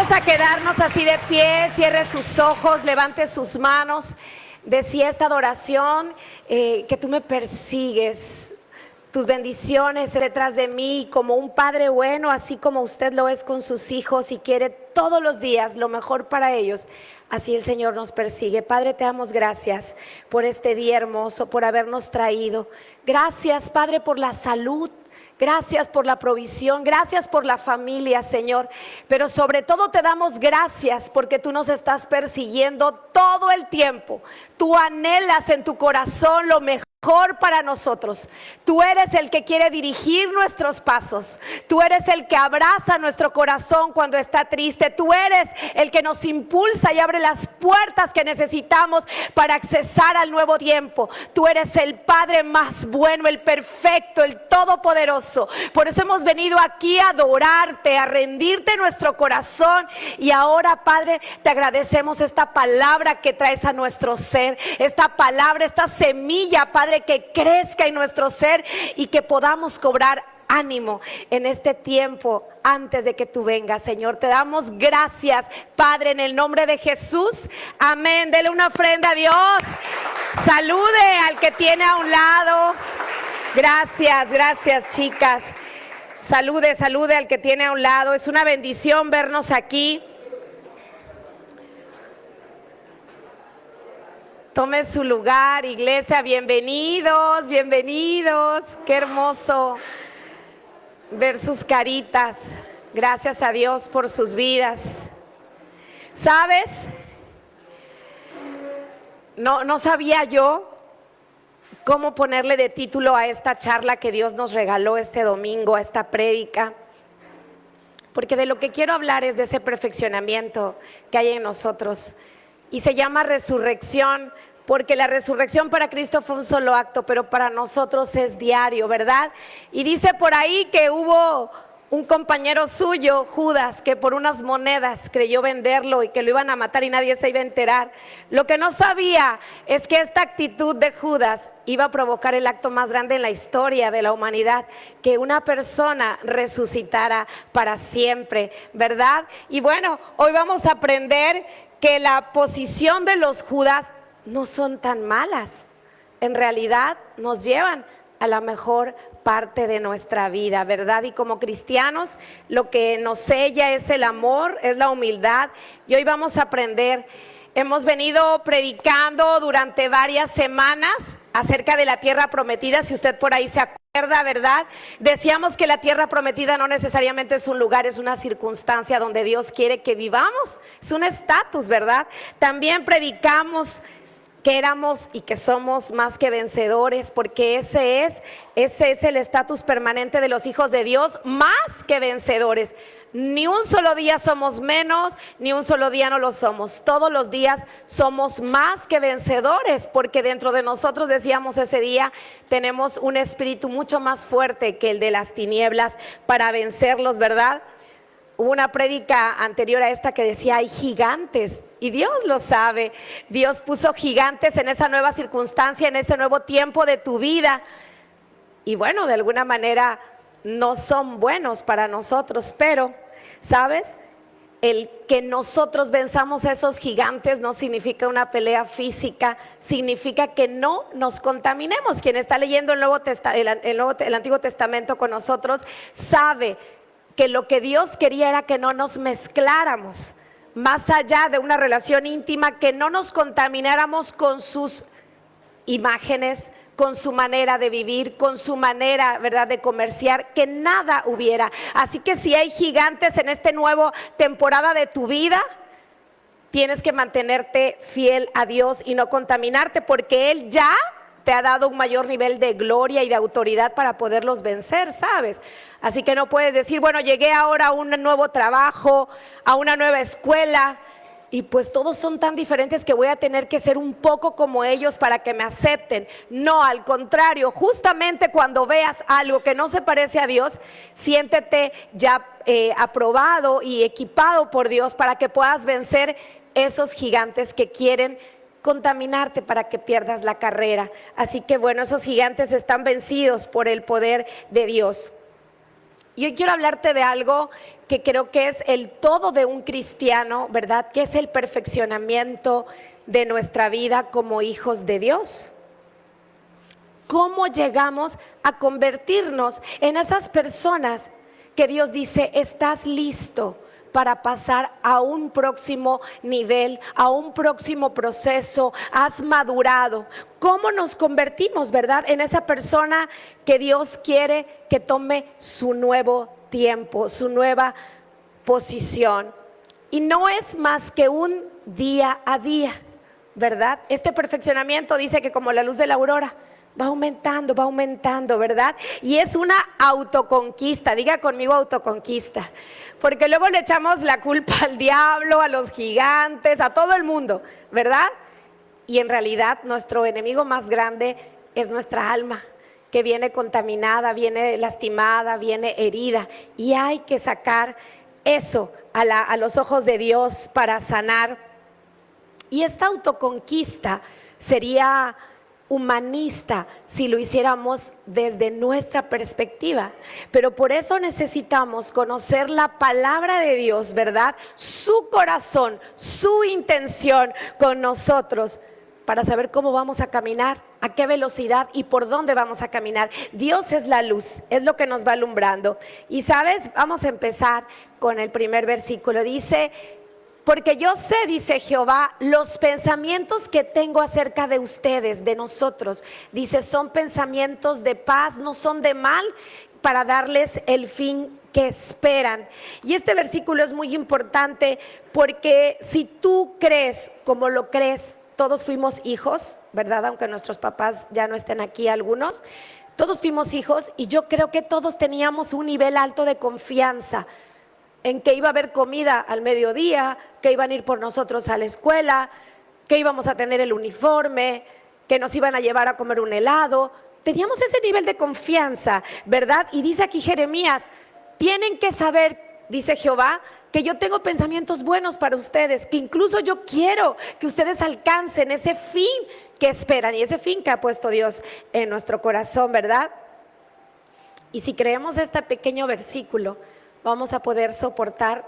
Vamos a quedarnos así de pie, cierre sus ojos, levante sus manos. Decía esta adoración, que tú me persigues, tus bendiciones detrás de mí como un padre bueno, así como usted lo es con sus hijos y quiere todos los días lo mejor para ellos. Así el Señor nos persigue. Padre, te damos gracias por este día hermoso, por habernos traído. Gracias, Padre, por la salud. Gracias por la provisión, gracias por la familia, Señor. Pero sobre todo te damos gracias porque tú nos estás persiguiendo todo el tiempo. Tú anhelas en tu corazón lo mejor para nosotros. Tú eres el que quiere dirigir nuestros pasos. Tú eres el que abraza nuestro corazón cuando está triste. Tú eres el que nos impulsa y abre las puertas que necesitamos para accesar al nuevo tiempo. Tú eres el Padre más bueno, el perfecto, el todopoderoso. Por eso hemos venido aquí a adorarte, a rendirte nuestro corazón. Y ahora, Padre, te agradecemos esta palabra que traes a nuestro ser. Esta palabra, esta semilla, Padre, que crezca en nuestro ser y que podamos cobrar ánimo en este tiempo antes de que tú vengas, Señor. Te damos gracias, Padre, en el nombre de Jesús. Amén. Dele una ofrenda a Dios. Salude al que tiene a un lado. Gracias, gracias, chicas. Salude al que tiene a un lado. Es una bendición vernos aquí. Tome su lugar, iglesia, bienvenidos, bienvenidos. Qué hermoso ver sus caritas. Gracias a Dios por sus vidas. ¿Sabes? No sabía yo cómo ponerle de título a esta charla que Dios nos regaló este domingo, a esta prédica. Porque de lo que quiero hablar es de ese perfeccionamiento que hay en nosotros. Y se llama resurrección, porque la resurrección para Cristo fue un solo acto, pero para nosotros es diario, ¿verdad? Y dice por ahí que hubo un compañero suyo, Judas, que por unas monedas creyó venderlo y que lo iban a matar y nadie se iba a enterar. Lo que no sabía es que esta actitud de Judas iba a provocar el acto más grande en la historia de la humanidad, que una persona resucitara para siempre, ¿verdad? Y bueno, hoy vamos a aprender que la posición de los Judas no son tan malas. En realidad nos llevan a la mejor parte de nuestra vida, ¿verdad? Y como cristianos, lo que nos sella es el amor, es la humildad. Y hoy vamos a aprender. Hemos venido predicando durante varias semanas acerca de la tierra prometida, si usted por ahí se acuerda, ¿verdad? Decíamos que la tierra prometida no necesariamente es un lugar, es una circunstancia donde Dios quiere que vivamos, es un estatus, ¿verdad? También predicamos que éramos y que somos más que vencedores, porque ese es el estatus permanente de los hijos de Dios, más que vencedores. Ni un solo día somos menos, ni un solo día no lo somos. Todos los días somos más que vencedores, porque dentro de nosotros, decíamos ese día, tenemos un espíritu mucho más fuerte que el de las tinieblas para vencerlos, ¿verdad? Hubo una prédica anterior a esta que decía, hay gigantes, y Dios lo sabe. Dios puso gigantes en esa nueva circunstancia, en ese nuevo tiempo de tu vida. Y bueno, de alguna manera no son buenos para nosotros, pero, ¿sabes? El que nosotros venzamos a esos gigantes no significa una pelea física, significa que no nos contaminemos. Quien está leyendo el Antiguo Testamento con nosotros sabe que lo que Dios quería era que no nos mezcláramos, más allá de una relación íntima, que no nos contamináramos con sus imágenes, con su manera de vivir, con su manera, ¿verdad?, de comerciar, que nada hubiera. Así que si hay gigantes en esta nueva temporada de tu vida, tienes que mantenerte fiel a Dios y no contaminarte, porque Él ya te ha dado un mayor nivel de gloria y de autoridad para poderlos vencer, ¿sabes? Así que no puedes decir, bueno, llegué ahora a un nuevo trabajo, a una nueva escuela, y pues todos son tan diferentes que voy a tener que ser un poco como ellos para que me acepten. No, al contrario, justamente cuando veas algo que no se parece a Dios, siéntete ya aprobado y equipado por Dios para que puedas vencer esos gigantes que quieren contaminarte para que pierdas la carrera. Así que bueno, esos gigantes están vencidos por el poder de Dios. Y hoy quiero hablarte de algo que creo que es el todo de un cristiano, ¿verdad? Que es el perfeccionamiento de nuestra vida como hijos de Dios. ¿Cómo llegamos a convertirnos en esas personas que Dios dice, estás listo para pasar a un próximo nivel, a un próximo proceso, has madurado? ¿Cómo nos convertimos, verdad, en esa persona que Dios quiere que tome su nuevo tiempo, su nueva posición? Y no es más que un día a día, ¿verdad? Este perfeccionamiento dice que como la luz de la aurora, va aumentando, ¿verdad? Y es una autoconquista, diga conmigo autoconquista, porque luego le echamos la culpa al diablo, a los gigantes, a todo el mundo, ¿verdad? Y en realidad nuestro enemigo más grande es nuestra alma, que viene contaminada, viene lastimada, viene herida, y hay que sacar eso a los ojos de Dios para sanar. Y esta autoconquista sería humanista si lo hiciéramos desde nuestra perspectiva, pero por eso necesitamos conocer la palabra de Dios, ¿verdad? Su corazón, su intención con nosotros, para saber cómo vamos a caminar, a qué velocidad y por dónde vamos a caminar. Dios es la luz, es lo que nos va alumbrando. Y sabes, vamos a empezar con el primer versículo. Dice: porque yo sé, dice Jehová, los pensamientos que tengo acerca de ustedes, de nosotros. Dice, son pensamientos de paz, no son de mal, para darles el fin que esperan. Y este versículo es muy importante porque si tú crees como lo crees, todos fuimos hijos, ¿verdad? Aunque nuestros papás ya no estén aquí algunos, todos fuimos hijos, y yo creo que todos teníamos un nivel alto de confianza en que iba a haber comida al mediodía, que iban a ir por nosotros a la escuela, que íbamos a tener el uniforme, que nos iban a llevar a comer un helado. Teníamos ese nivel de confianza, ¿verdad? Y dice aquí Jeremías, tienen que saber, dice Jehová, que yo tengo pensamientos buenos para ustedes, que incluso yo quiero que ustedes alcancen ese fin que esperan y ese fin que ha puesto Dios en nuestro corazón, ¿verdad? Y si creemos este pequeño versículo, vamos a poder soportar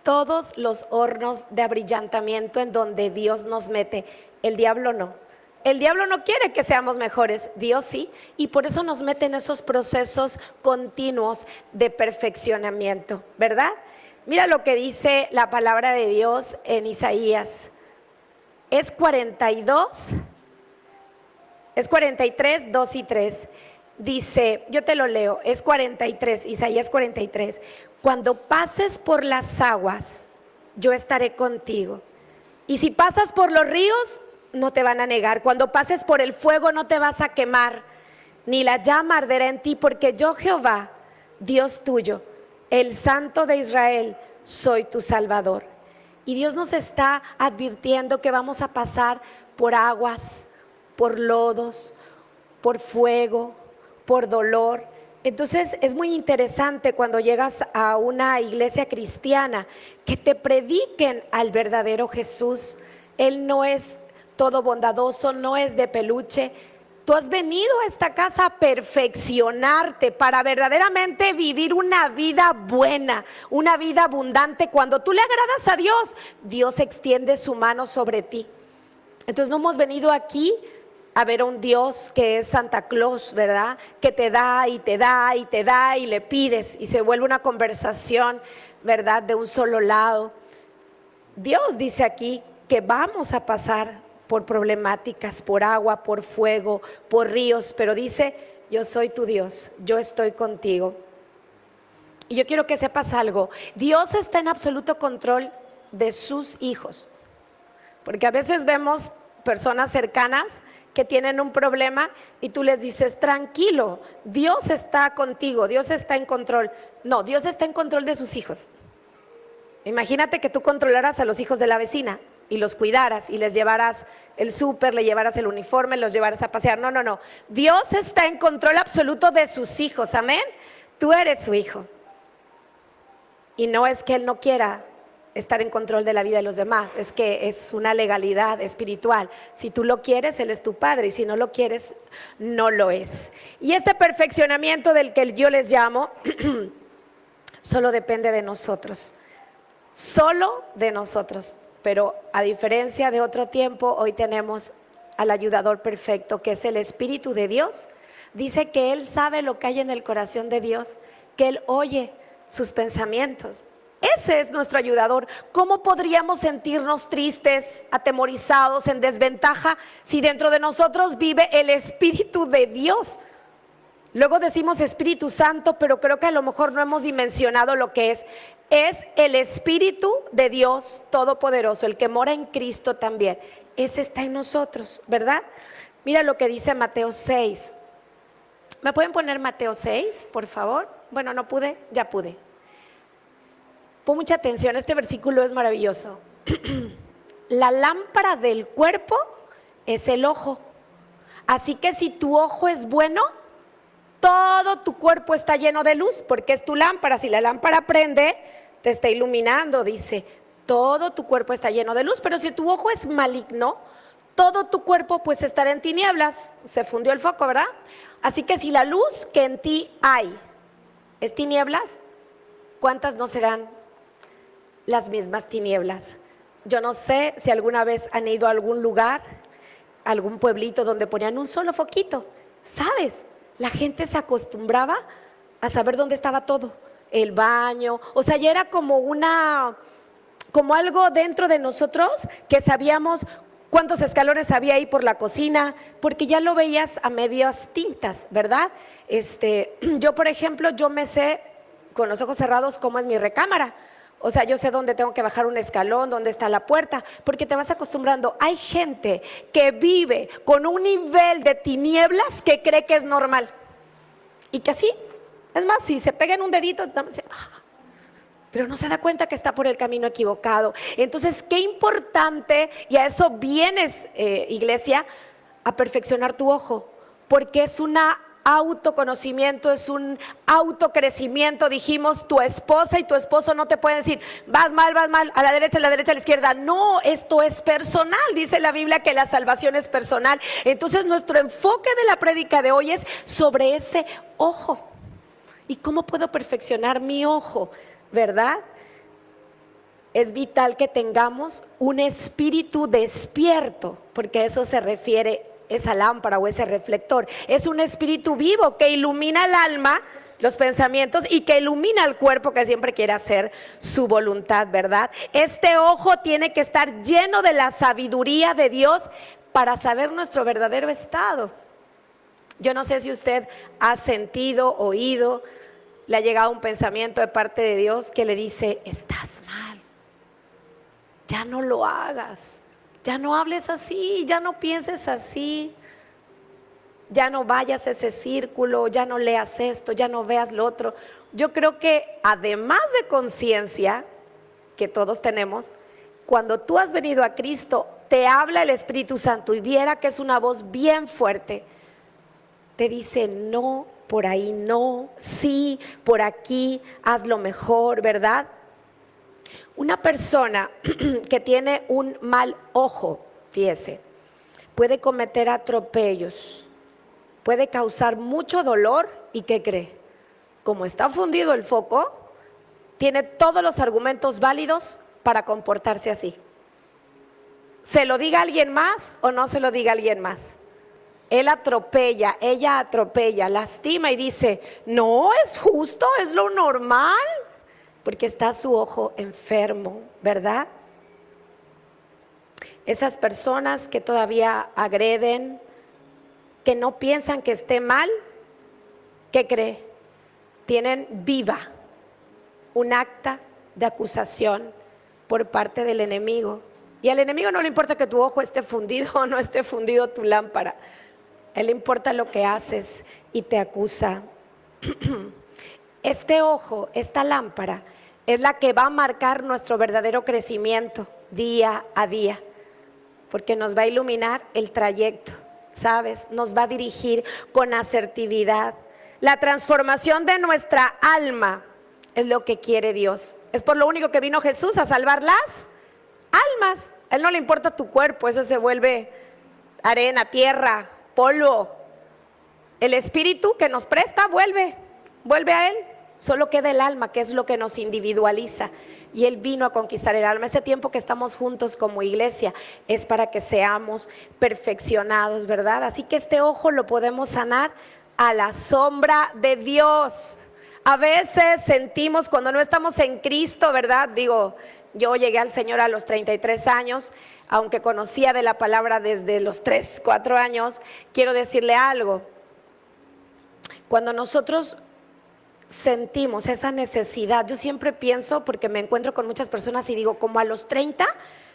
todos los hornos de abrillantamiento en donde Dios nos mete. El diablo no. El diablo no quiere que seamos mejores, Dios sí, y por eso nos mete en esos procesos continuos de perfeccionamiento, ¿verdad? Mira lo que dice la palabra de Dios en Isaías. Es 43, 2 y 3. Dice, yo te lo leo, es 43, Isaías 43. Cuando pases por las aguas, yo estaré contigo. Y si pasas por los ríos, no te van a negar. Cuando pases por el fuego, no te vas a quemar, ni la llama arderá en ti, porque yo, Jehová, Dios tuyo, el Santo de Israel, soy tu Salvador. Y Dios nos está advirtiendo que vamos a pasar por aguas, por lodos, por fuego, por dolor. Entonces es muy interesante cuando llegas a una iglesia cristiana que te prediquen al verdadero Jesús. Él no es todo bondadoso, no es de peluche. Tú has venido a esta casa a perfeccionarte para verdaderamente vivir una vida buena, una vida abundante. Cuando tú le agradas a Dios, Dios extiende su mano sobre ti. Entonces no hemos venido aquí a ver a un Dios que es Santa Claus, ¿verdad? Que te da y te da y te da y le pides y se vuelve una conversación, ¿verdad? De un solo lado. Dios dice aquí que vamos a pasar por problemáticas, por agua, por fuego, por ríos, pero dice, yo soy tu Dios, yo estoy contigo. Y yo quiero que sepas algo, Dios está en absoluto control de sus hijos, porque a veces vemos personas cercanas que tienen un problema y tú les dices, tranquilo, Dios está contigo, Dios está en control. No, Dios está en control de sus hijos. Imagínate que tú controlaras a los hijos de la vecina y los cuidaras y les llevaras el súper, le llevaras el uniforme, los llevaras a pasear. No. Dios está en control absoluto de sus hijos, amén. Tú eres su hijo. Y no es que Él no quiera estar en control de la vida de los demás, es que es una legalidad espiritual. Si tú lo quieres, Él es tu padre, y si no lo quieres, no lo es. Y este perfeccionamiento del que yo les llamo Solo depende de nosotros, solo de nosotros. Pero a diferencia de otro tiempo, hoy tenemos al ayudador perfecto, que es el Espíritu de Dios. Dice que Él sabe lo que hay en el corazón de Dios, que Él oye sus pensamientos. Ese es nuestro ayudador. ¿Cómo podríamos sentirnos tristes, atemorizados, en desventaja, si dentro de nosotros vive el Espíritu de Dios? Luego decimos Espíritu Santo, pero creo que a lo mejor no hemos dimensionado lo que es. Es el Espíritu de Dios Todopoderoso, el que mora en Cristo también. Ese está en nosotros, ¿verdad? Mira lo que dice Mateo 6. ¿Me pueden poner Mateo 6, por favor? Bueno, no pude, ya pude. Pon mucha atención, este versículo es maravilloso. La lámpara del cuerpo es el ojo. Así que si tu ojo es bueno, todo tu cuerpo está lleno de luz, porque es tu lámpara. Si la lámpara prende, te está iluminando, dice. Todo tu cuerpo está lleno de luz, pero si tu ojo es maligno, todo tu cuerpo pues estará en tinieblas. Se fundió el foco, ¿verdad? Así que si la luz que en ti hay es tinieblas, ¿cuántas no serán las mismas tinieblas? Yo no sé si alguna vez han ido a algún lugar, algún pueblito donde ponían un solo foquito. ¿Sabes? La gente se acostumbraba a saber dónde estaba todo. El baño, o sea, ya era como algo dentro de nosotros que sabíamos cuántos escalones había ahí por la cocina, porque ya lo veías a medias tintas, ¿verdad? Yo, por ejemplo, yo me sé con los ojos cerrados cómo es mi recámara. O sea, yo sé dónde tengo que bajar un escalón, dónde está la puerta, porque te vas acostumbrando. Hay gente que vive con un nivel de tinieblas que cree que es normal. Y que así, es más, si se pega en un dedito, pero no se da cuenta que está por el camino equivocado. Entonces, qué importante, y a eso vienes, iglesia, a perfeccionar tu ojo, porque es una autoconocimiento, es un autocrecimiento. Dijimos, tu esposa y tu esposo no te pueden decir, vas mal, a la derecha, a la izquierda. No, esto es personal. Dice la Biblia que la salvación es personal. Entonces nuestro enfoque de la prédica de hoy es sobre ese ojo. ¿Y cómo puedo perfeccionar mi ojo? ¿Verdad? Es vital que tengamos un espíritu despierto, porque a eso se refiere esa lámpara o ese reflector. Es un espíritu vivo que ilumina el alma, los pensamientos, y que ilumina el cuerpo, que siempre quiere hacer su voluntad, ¿verdad? Este ojo tiene que estar lleno de la sabiduría de Dios para saber nuestro verdadero estado. Yo no sé si usted ha sentido, oído, le ha llegado un pensamiento de parte de Dios que le dice, estás mal, ya no lo hagas. Ya no hables así, ya no pienses así, ya no vayas a ese círculo, ya no leas esto, ya no veas lo otro. Yo creo que además de conciencia que todos tenemos, cuando tú has venido a Cristo, te habla el Espíritu Santo y viera que es una voz bien fuerte. Te dice, no, por ahí no, sí, por aquí, hazlo mejor, ¿verdad? Una persona que tiene un mal ojo, fíjese, puede cometer atropellos, puede causar mucho dolor y ¿qué cree? Como está fundido el foco, tiene todos los argumentos válidos para comportarse así. ¿Se lo diga alguien más o no se lo diga alguien más? Él atropella, ella atropella, lastima y dice, no, es justo, es lo normal. Porque está su ojo enfermo, ¿verdad? Esas personas que todavía agreden, que no piensan que esté mal, ¿qué cree? Tienen viva un acta de acusación por parte del enemigo. Y al enemigo no le importa que tu ojo esté fundido o no esté fundido tu lámpara. A él le importa lo que haces y te acusa. Este ojo, esta lámpara, es la que va a marcar nuestro verdadero crecimiento día a día, porque nos va a iluminar el trayecto, ¿sabes? Nos va a dirigir con asertividad. La transformación de nuestra alma es lo que quiere Dios. Es por lo único que vino Jesús, a salvar las almas. A Él no le importa tu cuerpo, eso se vuelve arena, tierra, polvo. El Espíritu que nos presta vuelve a Él. Solo queda el alma, que es lo que nos individualiza. Y Él vino a conquistar el alma. Este tiempo que estamos juntos como iglesia es para que seamos perfeccionados, ¿verdad? Así que este ojo lo podemos sanar a la sombra de Dios. A veces sentimos cuando no estamos en Cristo, ¿verdad? Digo, yo llegué al Señor a los 33 años, aunque conocía de la palabra desde los 3, 4 años. Quiero decirle algo. Cuando nosotros sentimos esa necesidad, yo siempre pienso, porque me encuentro con muchas personas y digo, como a los 30,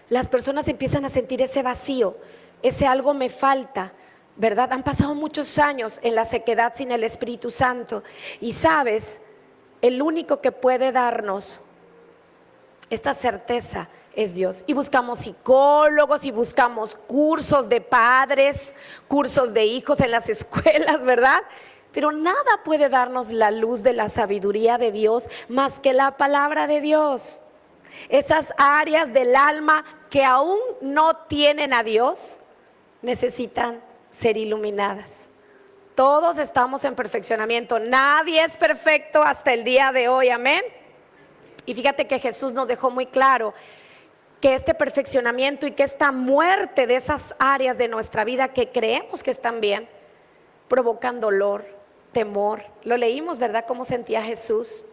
las personas empiezan a sentir ese vacío, ese algo me falta, ¿verdad? Han pasado muchos años en la sequedad sin el Espíritu Santo. Y sabes, el único que puede darnos esta certeza es Dios. Y buscamos psicólogos y buscamos cursos de padres, cursos de hijos en las escuelas, ¿verdad? Pero nada puede darnos la luz de la sabiduría de Dios más que la palabra de Dios. Esas áreas del alma que aún no tienen a Dios necesitan ser iluminadas. Todos estamos en perfeccionamiento. Nadie es perfecto hasta el día de hoy, amén. Y fíjate que Jesús nos dejó muy claro que este perfeccionamiento y que esta muerte de esas áreas de nuestra vida que creemos que están bien, provocan dolor, temor. Lo leímos, ¿verdad? ¿Cómo sentía Jesús?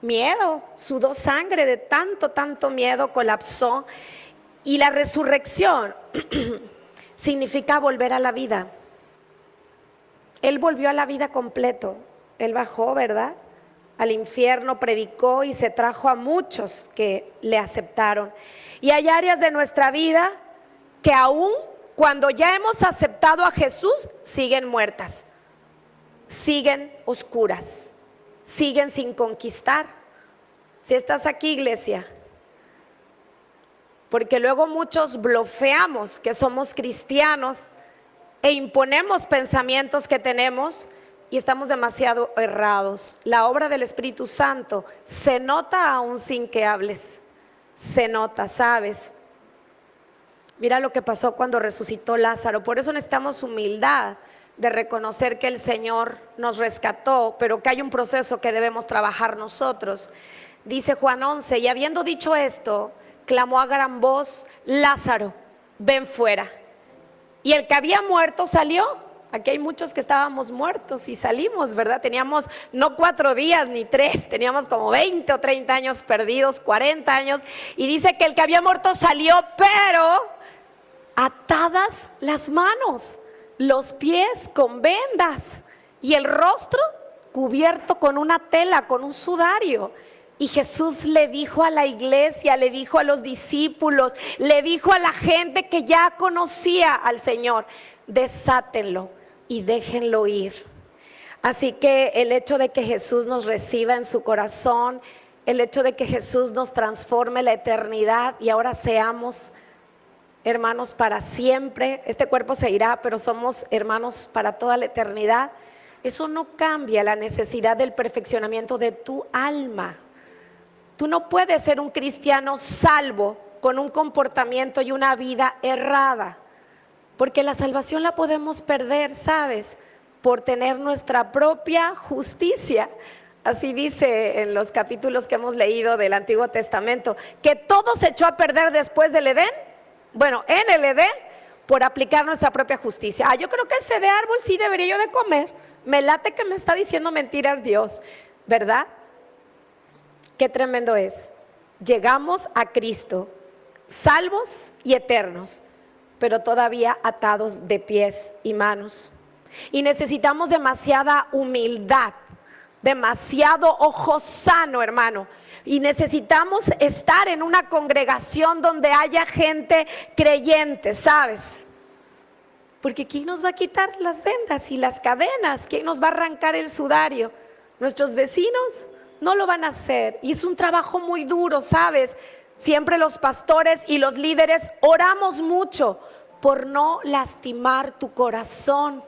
Miedo, sudó sangre de tanto miedo, colapsó. Y la resurrección significa volver a la vida. Él volvió a la vida completo. Él bajó, ¿verdad?, al infierno, predicó y se trajo a muchos que le aceptaron. Y hay áreas de nuestra vida que aún cuando ya hemos aceptado a Jesús, siguen muertas, siguen oscuras, siguen sin conquistar. Si estás aquí, iglesia, porque luego muchos blofeamos que somos cristianos e imponemos pensamientos que tenemos y estamos demasiado errados. La obra del Espíritu Santo se nota aún sin que hables, se nota, ¿sabes? Mira lo que pasó cuando resucitó Lázaro. Por eso necesitamos humildad de reconocer que el Señor nos rescató, pero que hay un proceso que debemos trabajar nosotros. Dice Juan 11, y habiendo dicho esto, clamó a gran voz, Lázaro, ven fuera. Y el que había muerto salió. Aquí hay muchos que estábamos muertos y salimos, ¿verdad? Teníamos no 4 días ni 3, teníamos como 20 o 30 años perdidos, 40 años. Y dice que el que había muerto salió, pero atadas las manos, los pies con vendas y el rostro cubierto con una tela, con un sudario. Y Jesús le dijo a la iglesia, le dijo a los discípulos, le dijo a la gente que ya conocía al Señor, desátenlo y déjenlo ir. Así que el hecho de que Jesús nos reciba en su corazón, el hecho de que Jesús nos transforme la eternidad y ahora seamos hermanos para siempre, este cuerpo se irá, pero somos hermanos para toda la eternidad, eso no cambia la necesidad del perfeccionamiento de tu alma. Tú no puedes ser un cristiano salvo con un comportamiento y una vida errada, porque la salvación la podemos perder, ¿sabes?, por tener nuestra propia justicia. Así dice en los capítulos que hemos leído del Antiguo Testamento, que todo se echó a perder después del Edén. Bueno, en el Edén, por aplicar nuestra propia justicia. Yo creo que ese de árbol sí debería yo de comer. Me late que me está diciendo mentiras Dios, ¿verdad? Qué tremendo es. Llegamos a Cristo, salvos y eternos, pero todavía atados de pies y manos. Y necesitamos demasiada humildad, demasiado ojo sano, hermano. Y necesitamos estar en una congregación donde haya gente creyente, ¿sabes? Porque ¿quién nos va a quitar las vendas y las cadenas? ¿Quién nos va a arrancar el sudario? ¿Nuestros vecinos? No lo van a hacer. Y es un trabajo muy duro, ¿sabes? Siempre los pastores y los líderes oramos mucho por no lastimar tu corazón.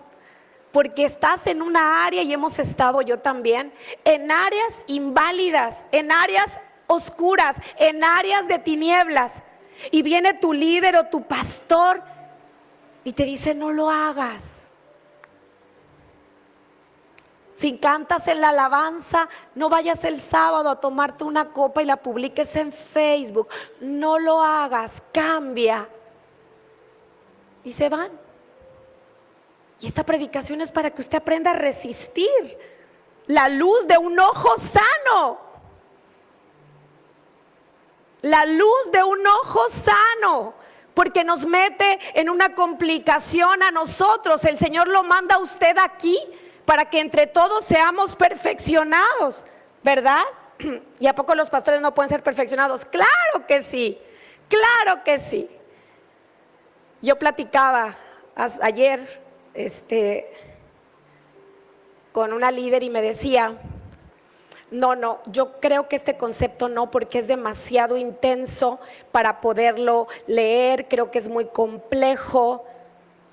Porque estás en una área, y hemos estado yo también, en áreas inválidas, en áreas oscuras, en áreas de tinieblas. Y viene tu líder o tu pastor y te dice, no lo hagas. Si cantas en la alabanza, no vayas el sábado a tomarte una copa y la publiques en Facebook. No lo hagas, cambia. Y se van. Y esta predicación es para que usted aprenda a resistir la luz de un ojo sano. La luz de un ojo sano. Porque nos mete en una complicación a nosotros. El Señor lo manda a usted aquí para que entre todos seamos perfeccionados, ¿verdad? ¿Y a poco los pastores no pueden ser perfeccionados? Claro que sí, claro que sí. Yo platicaba ayer con una líder y me decía, no, yo creo que este concepto no, porque es demasiado intenso para poderlo leer, creo que es muy complejo.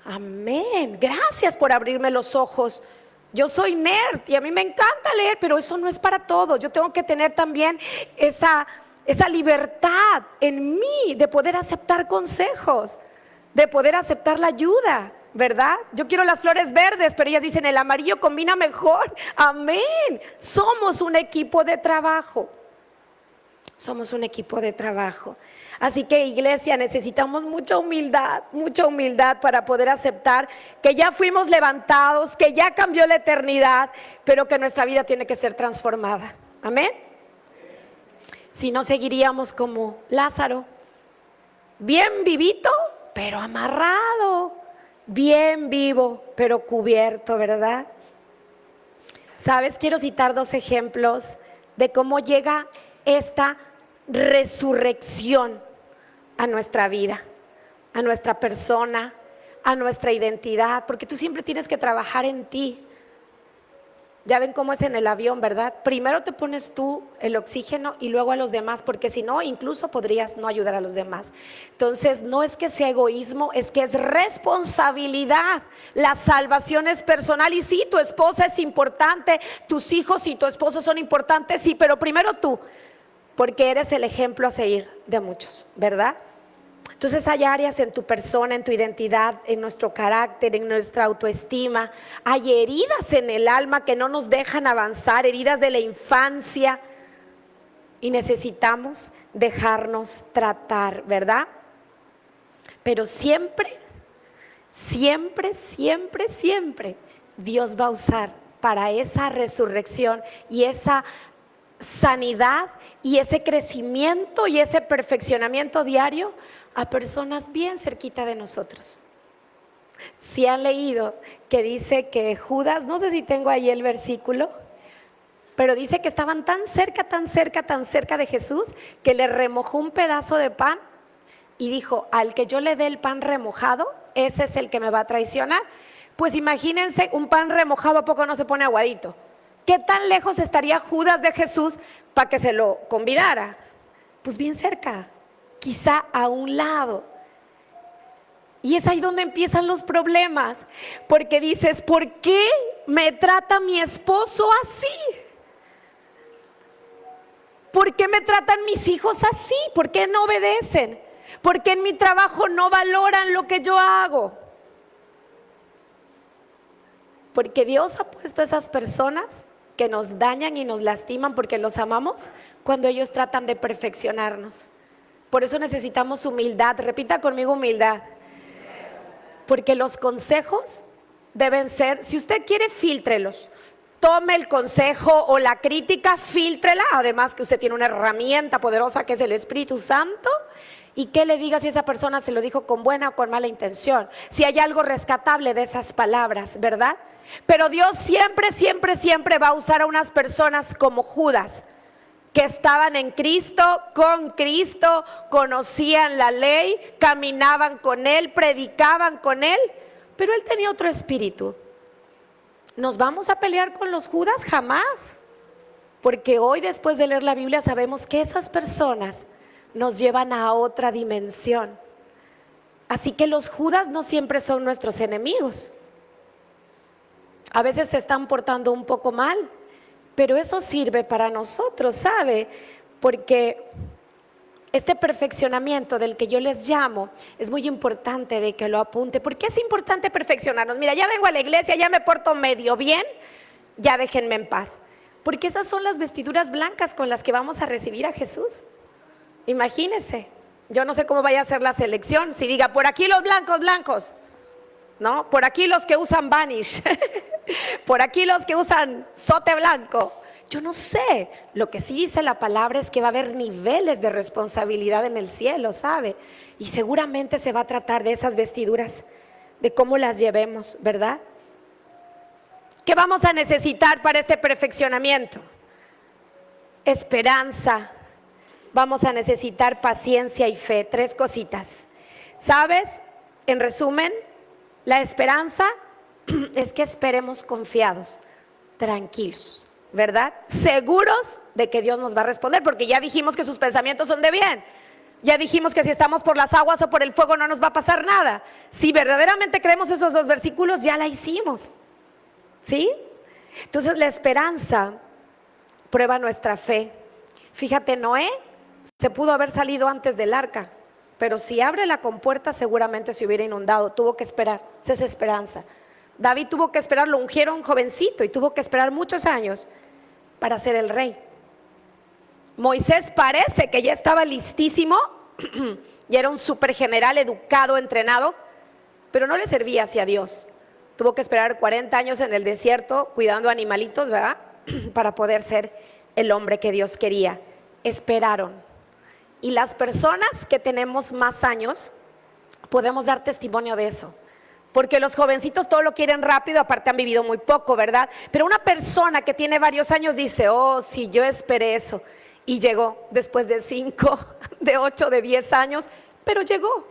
Amén, gracias por abrirme los ojos. Yo soy nerd y a mí me encanta leer, pero eso no es para todos. Yo tengo que tener también esa libertad en mí de poder aceptar consejos, de poder aceptar la ayuda, ¿verdad? Yo quiero las flores verdes, pero ellas dicen el amarillo combina mejor. Amén. Somos un equipo de trabajo. Somos un equipo de trabajo. Así que, iglesia, necesitamos mucha humildad para poder aceptar que ya fuimos levantados, que ya cambió la eternidad, pero que nuestra vida tiene que ser transformada. Amén. Si no, seguiríamos como Lázaro, bien vivito, pero amarrado, bien vivo, pero cubierto, ¿verdad? ¿Sabes? Quiero citar 2 ejemplos de cómo llega esta resurrección a nuestra vida, a nuestra persona, a nuestra identidad, porque tú siempre tienes que trabajar en ti. Ya ven cómo es en el avión, ¿verdad? Primero te pones tú el oxígeno y luego a los demás, porque si no, incluso podrías no ayudar a los demás. Entonces, no es que sea egoísmo, es que es responsabilidad. La salvación es personal y sí, tu esposa es importante, tus hijos y tu esposo son importantes, sí, pero primero tú, porque eres el ejemplo a seguir de muchos, ¿verdad? Entonces hay áreas en tu persona, en tu identidad, en nuestro carácter, en nuestra autoestima. Hay heridas en el alma que no nos dejan avanzar, heridas de la infancia. Y necesitamos dejarnos tratar, ¿verdad? Pero siempre, Dios va a usar para esa resurrección y esa sanidad y ese crecimiento y ese perfeccionamiento diario a personas bien cerquita de nosotros. Si han leído que dice que Judas, no sé si tengo ahí el versículo, pero dice que estaban tan cerca de Jesús que le remojó un pedazo de pan y dijo, al que yo le dé el pan remojado, ese es el que me va a traicionar. Pues imagínense, un pan remojado, ¿a poco no se pone aguadito? ¿Qué tan lejos estaría Judas de Jesús para que se lo convidara? Pues bien cerca, quizá a un lado. Y es ahí donde empiezan los problemas, porque dices, ¿por qué me trata mi esposo así? ¿Por qué me tratan mis hijos así? ¿Por qué no obedecen? ¿Por qué en mi trabajo no valoran lo que yo hago? Porque Dios ha puesto a esas personas que nos dañan y nos lastiman porque los amamos cuando ellos tratan de perfeccionarnos. Por eso necesitamos humildad. Repita conmigo, humildad. Porque los consejos deben ser, si usted quiere, fíltrelos. Tome el consejo o la crítica, fíltrela. Además que usted tiene una herramienta poderosa que es el Espíritu Santo. Y que le diga si esa persona se lo dijo con buena o con mala intención. Si hay algo rescatable de esas palabras, ¿verdad? Pero Dios siempre va a usar a unas personas como Judas, que estaban en Cristo, con Cristo, conocían la ley, caminaban con Él, predicaban con Él, pero Él tenía otro espíritu. ¿Nos vamos a pelear con los Judas? Jamás. Porque hoy, después de leer la Biblia, sabemos que esas personas nos llevan a otra dimensión. Así que los Judas no siempre son nuestros enemigos. A veces se están portando un poco mal, pero eso sirve para nosotros, ¿sabe? Porque este perfeccionamiento del que yo les llamo es muy importante de que lo apunte. ¿Por qué es importante perfeccionarnos? Mira, ya vengo a la iglesia, ya me porto medio bien, ya déjenme en paz. Porque esas son las vestiduras blancas con las que vamos a recibir a Jesús. Imagínense, yo no sé cómo vaya a ser la selección, si diga, por aquí los blancos, blancos, ¿no? Por aquí los que usan Vanish, por aquí los que usan sote blanco. Yo no sé, lo que sí dice la palabra es que va a haber niveles de responsabilidad en el cielo, ¿sabe? Y seguramente se va a tratar de esas vestiduras, de cómo las llevemos, ¿verdad? ¿Qué vamos a necesitar para este perfeccionamiento? Esperanza. Vamos a necesitar paciencia y fe, 3 cositas. ¿Sabes? En resumen, la esperanza es que esperemos confiados, tranquilos, ¿verdad? Seguros de que Dios nos va a responder, porque ya dijimos que sus pensamientos son de bien. Ya dijimos que si estamos por las aguas o por el fuego no nos va a pasar nada. Si verdaderamente creemos esos 2 versículos, ya la hicimos, ¿sí? Entonces la esperanza prueba nuestra fe. Fíjate, Noé se pudo haber salido antes del arca, pero si abre la compuerta seguramente se hubiera inundado. Tuvo que esperar, esa es esperanza. David tuvo que esperar, lo ungieron jovencito y tuvo que esperar muchos años para ser el rey. Moisés parece que ya estaba listísimo y era un super general educado, entrenado, pero no le servía hacia Dios. Tuvo que esperar 40 años en el desierto cuidando animalitos, ¿verdad? Para poder ser el hombre que Dios quería. Esperaron. Y las personas que tenemos más años podemos dar testimonio de eso. Porque los jovencitos todo lo quieren rápido, aparte han vivido muy poco, ¿verdad? Pero una persona que tiene varios años dice, oh, sí, yo esperé eso. Y llegó después de 5, de 8, de 10 años, pero llegó.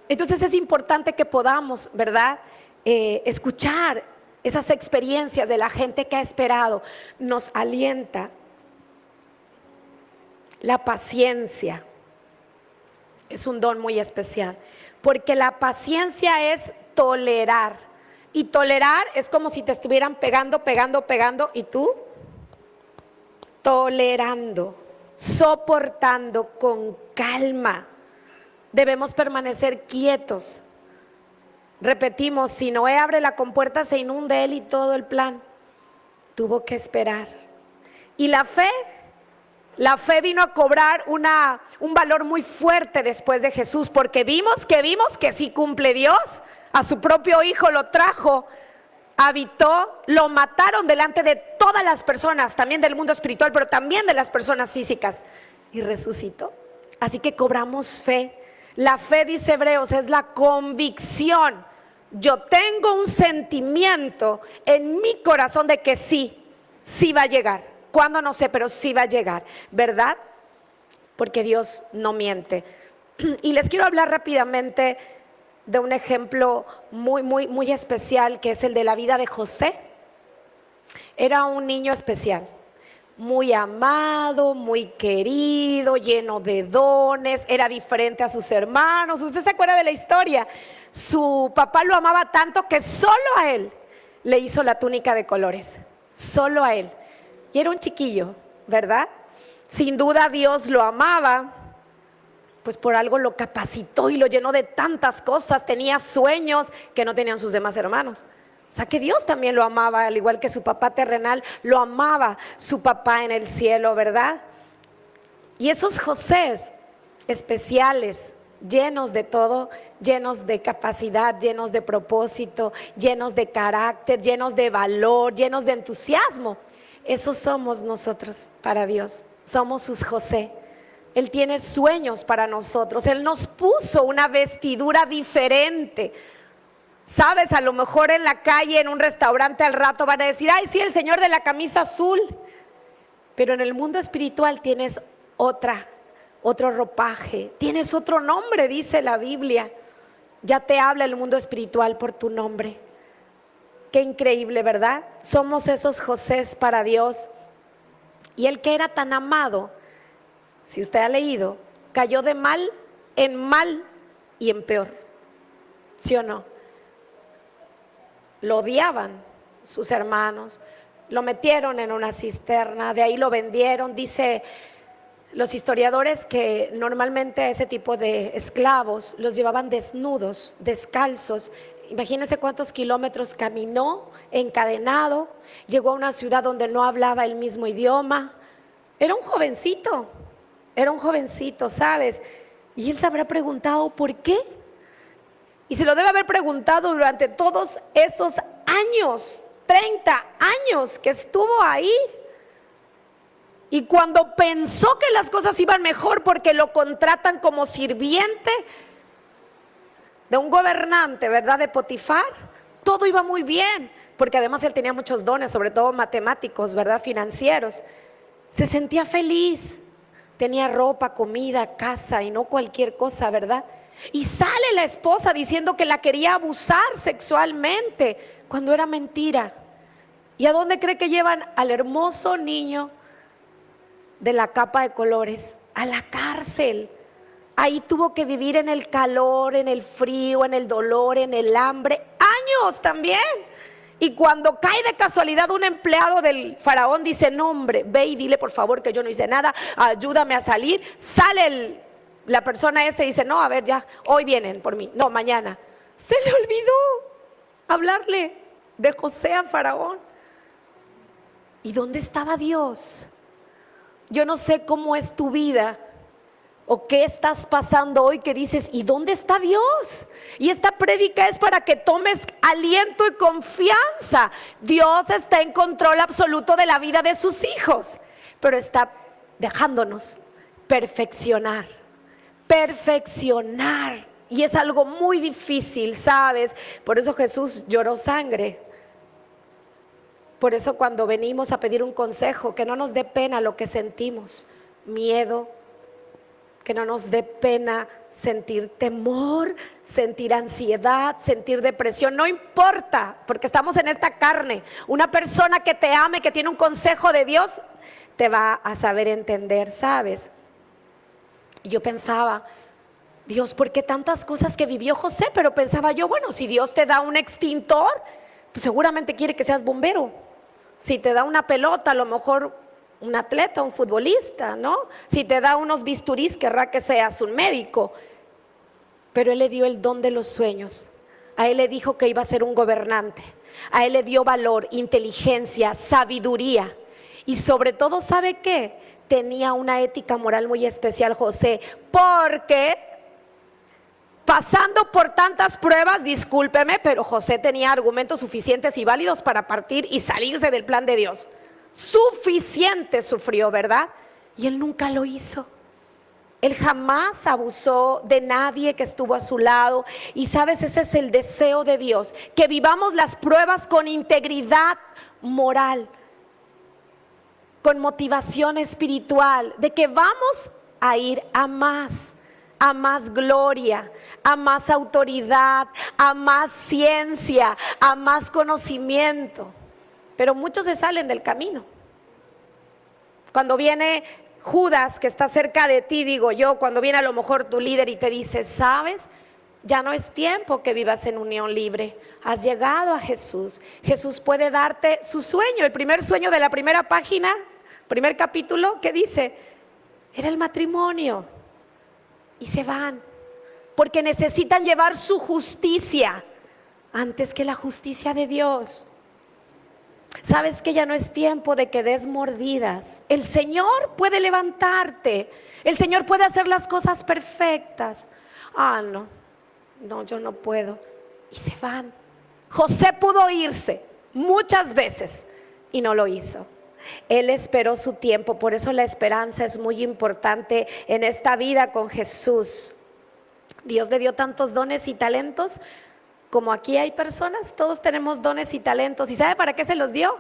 Entonces es importante que podamos, ¿verdad? Escuchar esas experiencias de la gente que ha esperado. Nos alienta. La paciencia es un don muy especial, porque la paciencia es tolerar, y tolerar es como si te estuvieran pegando, y tú tolerando, soportando con calma. Debemos permanecer quietos. Repetimos, si Noé abre la compuerta se inunda él y todo el plan. Tuvo que esperar. Y la fe vino a cobrar un valor muy fuerte después de Jesús, porque vimos que sí cumple Dios. A su propio hijo lo trajo, habitó, lo mataron delante de todas las personas, también del mundo espiritual, pero también de las personas físicas, y resucitó. Así que cobramos fe. La fe, dice Hebreos, es la convicción. Yo tengo un sentimiento en mi corazón de que sí va a llegar. ¿Cuándo? No sé, pero sí va a llegar, ¿verdad? Porque Dios no miente. Y les quiero hablar rápidamente de un ejemplo muy especial, que es el de la vida de José. Era un niño especial, muy amado, muy querido, lleno de dones, era diferente a sus hermanos. ¿Usted se acuerda de la historia? Su papá lo amaba tanto que solo a él le hizo la túnica de colores, solo a él. Y era un chiquillo, ¿verdad? Sin duda Dios lo amaba, pues por algo lo capacitó y lo llenó de tantas cosas. Tenía sueños que no tenían sus demás hermanos. O sea que Dios también lo amaba, al igual que su papá terrenal, lo amaba su papá en el cielo, ¿verdad? Y esos Josés especiales, llenos de todo, llenos de capacidad, llenos de propósito, llenos de carácter, llenos de valor, llenos de entusiasmo. Esos somos nosotros para Dios, somos sus José. Él tiene sueños para nosotros, Él nos puso una vestidura diferente. Sabes, a lo mejor en la calle, en un restaurante al rato van a decir, ay, sí, el señor de la camisa azul. Pero en el mundo espiritual tienes otro ropaje, tienes otro nombre, dice la Biblia. Ya te habla el mundo espiritual por tu nombre. Qué increíble, ¿verdad? Somos esos Josés para Dios. Y el que era tan amado, si usted ha leído, cayó de mal y en peor. ¿Sí o no? Lo odiaban sus hermanos, lo metieron en una cisterna, de ahí lo vendieron. Dice Los historiadores que normalmente a ese tipo de esclavos los llevaban desnudos, descalzos. Imagínense cuántos kilómetros caminó encadenado, llegó a una ciudad donde no hablaba el mismo idioma. Era un jovencito, ¿sabes? Y él se habrá preguntado ¿por qué? Y se lo debe haber preguntado durante todos esos años, 30 años que estuvo ahí. Y cuando pensó que las cosas iban mejor porque lo contratan como sirviente de un gobernante, ¿verdad? De Potifar, todo iba muy bien, porque además él tenía muchos dones, sobre todo matemáticos, ¿verdad? Financieros. Se sentía feliz, tenía ropa, comida, casa y no cualquier cosa, ¿verdad? Y sale la esposa diciendo que la quería abusar sexualmente, cuando era mentira. ¿Y a dónde cree que llevan al hermoso niño de la capa de colores? A la cárcel. Ahí tuvo que vivir en el calor, en el frío, en el dolor, en el hambre, años también. Y cuando cae de casualidad un empleado del faraón, dice: no hombre, ve y dile por favor que yo no hice nada, ayúdame a salir. Sale la persona y dice: no, a ver, ya, hoy vienen por mí, no, mañana. Se le olvidó hablarle de José a faraón. ¿Y dónde estaba Dios? Yo no sé cómo es tu vida o qué estás pasando hoy que dices: ¿y dónde está Dios? Y esta prédica es para que tomes aliento y confianza. Dios está en control absoluto de la vida de sus hijos, pero está dejándonos perfeccionar. Y es algo muy difícil, ¿sabes? Por eso Jesús lloró sangre. Por eso cuando venimos a pedir un consejo, que no nos dé pena lo que sentimos, miedo, que no nos dé pena sentir temor, sentir ansiedad, sentir depresión, no importa, porque estamos en esta carne. Una persona que te ame, que tiene un consejo de Dios, te va a saber entender, ¿sabes? Y yo pensaba: Dios, ¿por qué tantas cosas que vivió José? Pero pensaba yo, bueno, si Dios te da un extintor, pues seguramente quiere que seas bombero. Si te da una pelota, a lo mejor un atleta, un futbolista, ¿no? Si te da unos bisturís, querrá que seas un médico. Pero Él le dio el don de los sueños. A Él le dijo que iba a ser un gobernante. A Él le dio valor, inteligencia, sabiduría. Y sobre todo, ¿sabe qué? Tenía una ética moral muy especial José, porque pasando por tantas pruebas, discúlpeme, pero José tenía argumentos suficientes y válidos para partir y salirse del plan de Dios. Suficiente sufrió, ¿verdad? Y él nunca lo hizo. Él jamás abusó de nadie que estuvo a su lado. Y sabes, ese es el deseo de Dios, que vivamos las pruebas con integridad moral, con motivación espiritual, de que vamos a ir a más gloria, a más autoridad, a más ciencia, a más conocimiento. Pero muchos se salen del camino. Cuando viene Judas, que está cerca de ti, digo yo, cuando viene a lo mejor tu líder y te dice: ¿sabes? Ya no es tiempo que vivas en unión libre. Has llegado a Jesús. Jesús puede darte su sueño. El primer sueño de la primera página, primer capítulo, ¿qué dice? Era el matrimonio. Y se van, porque necesitan llevar su justicia antes que la justicia de Dios. Sabes que ya no es tiempo de que des mordidas. El Señor puede levantarte. El Señor puede hacer las cosas perfectas. No, yo no puedo. Y se van. José pudo irse muchas veces y no lo hizo. Él esperó su tiempo. Por eso la esperanza es muy importante en esta vida con Jesús. Dios le dio tantos dones y talentos. Como aquí hay personas, todos tenemos dones y talentos. ¿Y sabe para qué se los dio?